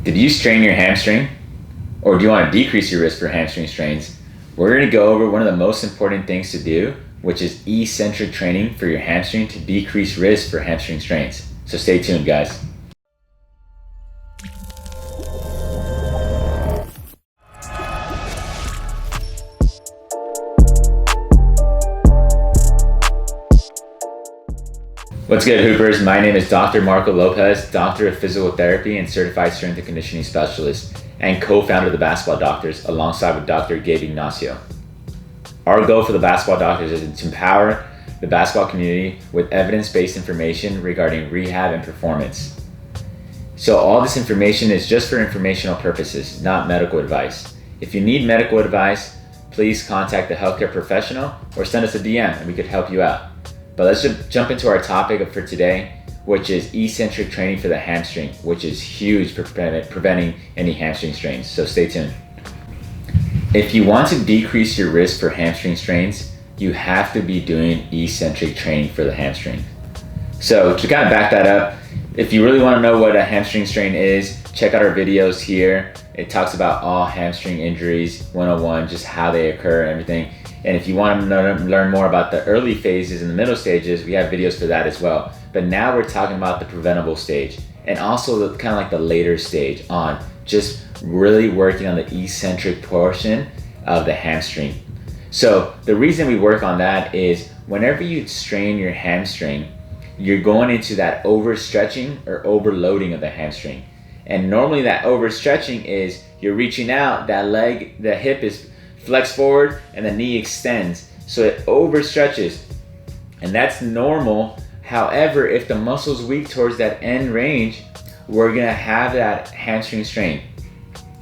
Did you strain your hamstring? Or do you want to decrease your risk for hamstring strains? We're going to go over one of the most important things to do, which is eccentric training for your hamstring to decrease risk for hamstring strains. So stay tuned, guys. What's good, Hoopers? My name is Dr. Marco Lopez, Doctor of Physical Therapy and Certified Strength and Conditioning Specialist, and co-founder of the Basketball Doctors, alongside with Dr. Gabe Ignacio. Our goal for the Basketball Doctors is to empower the basketball community with evidence-based information regarding rehab and performance. So all this information is just for informational purposes, not medical advice. If you need medical advice, please contact a healthcare professional or send us a DM and we could help you out. But let's just jump into our topic for today, which is eccentric training for the hamstring, which is huge for preventing any hamstring strains. So stay tuned. If you want to decrease your risk for hamstring strains, you have to be doing eccentric training for the hamstring. So to kind of back that up, if you really want to know what a hamstring strain is, check out our videos here. It talks about all hamstring injuries 101, just how they occur and everything. And if you want to learn more about the early phases and the middle stages, we have videos for that as well. But now we're talking about the preventable stage and also kind of like the later stage on just really working on the eccentric portion of the hamstring. So the reason we work on that is whenever you strain your hamstring, you're going into that overstretching or overloading of the hamstring. And normally that overstretching is you're reaching out, that leg, the hip is flex forward and the knee extends, so it overstretches, and that's normal. However, if the muscle's weak towards that end range, we're gonna have that hamstring strain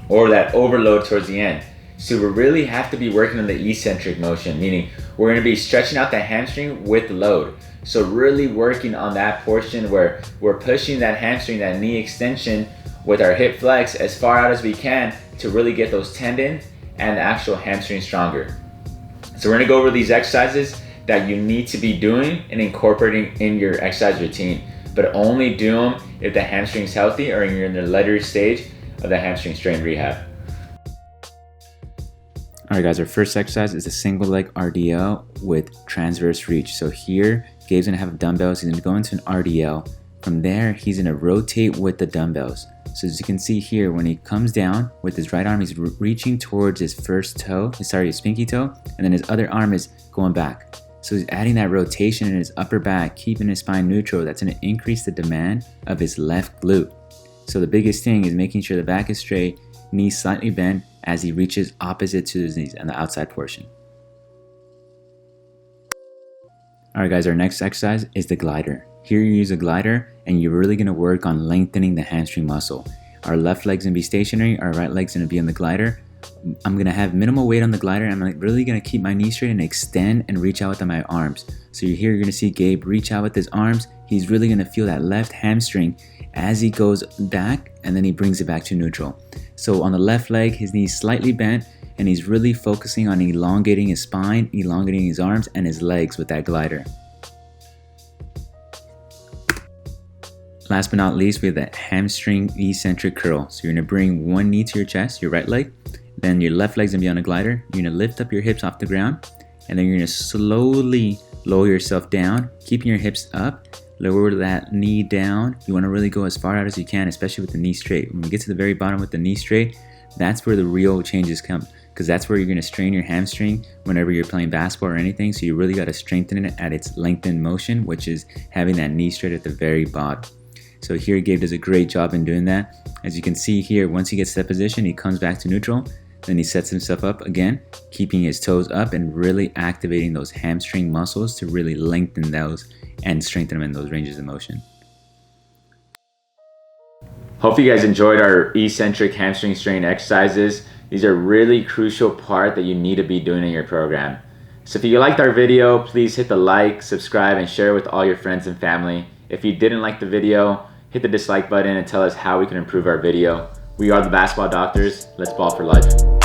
or that overload towards the end. So we really have to be working on the eccentric motion, meaning we're gonna be stretching out the hamstring with load. So really working on that portion where we're pushing that hamstring, that knee extension with our hip flex as far out as we can to really get those tendons and the actual hamstring stronger. So we're gonna go over these exercises that you need to be doing and incorporating in your exercise routine, but only do them if the hamstring's healthy or you're in the later stage of the hamstring strain rehab. All right, guys, our first exercise is a single leg RDL with transverse reach. So here, Gabe's gonna have dumbbells. He's gonna go into an RDL. From there, he's gonna rotate with the dumbbells. So as you can see here, when he comes down with his right arm, he's reaching towards his first toe, his pinky toe, and then his other arm is going back. So he's adding that rotation in his upper back, keeping his spine neutral. That's gonna increase the demand of his left glute. So the biggest thing is making sure the back is straight, knees slightly bent as he reaches opposite to his knees and the outside portion. All right, guys, our next exercise is the glider. Here you use a glider and you're really gonna work on lengthening the hamstring muscle. Our left leg's gonna be stationary, our right leg's gonna be on the glider. I'm gonna have minimal weight on the glider. I'm really gonna keep my knees straight and extend and reach out with my arms. So you're gonna see Gabe reach out with his arms. He's really gonna feel that left hamstring as he goes back and then he brings it back to neutral. So on the left leg, his knee's slightly bent and he's really focusing on elongating his spine, elongating his arms and his legs with that glider. Last but not least, we have that hamstring eccentric curl. So you're gonna bring one knee to your chest, your right leg, then your left leg's gonna be on a glider. You're gonna lift up your hips off the ground, and then you're gonna slowly lower yourself down, keeping your hips up, lower that knee down. You wanna really go as far out as you can, especially with the knee straight. When we get to the very bottom with the knee straight, that's where the real changes come, because that's where you're gonna strain your hamstring whenever you're playing basketball or anything. So you really gotta strengthen it at its lengthened motion, which is having that knee straight at the very bottom. So here Gabe does a great job in doing that. As you can see here, once he gets to that position, he comes back to neutral, then he sets himself up again, keeping his toes up and really activating those hamstring muscles to really lengthen those and strengthen them in those ranges of motion. Hope you guys enjoyed our eccentric hamstring strain exercises. These are really crucial part that you need to be doing in your program. So if you liked our video, please hit the like, subscribe, and share with all your friends and family. If you didn't like the video, hit the dislike button and tell us how we can improve our video. We are the Basketball Doctors. Let's ball for life.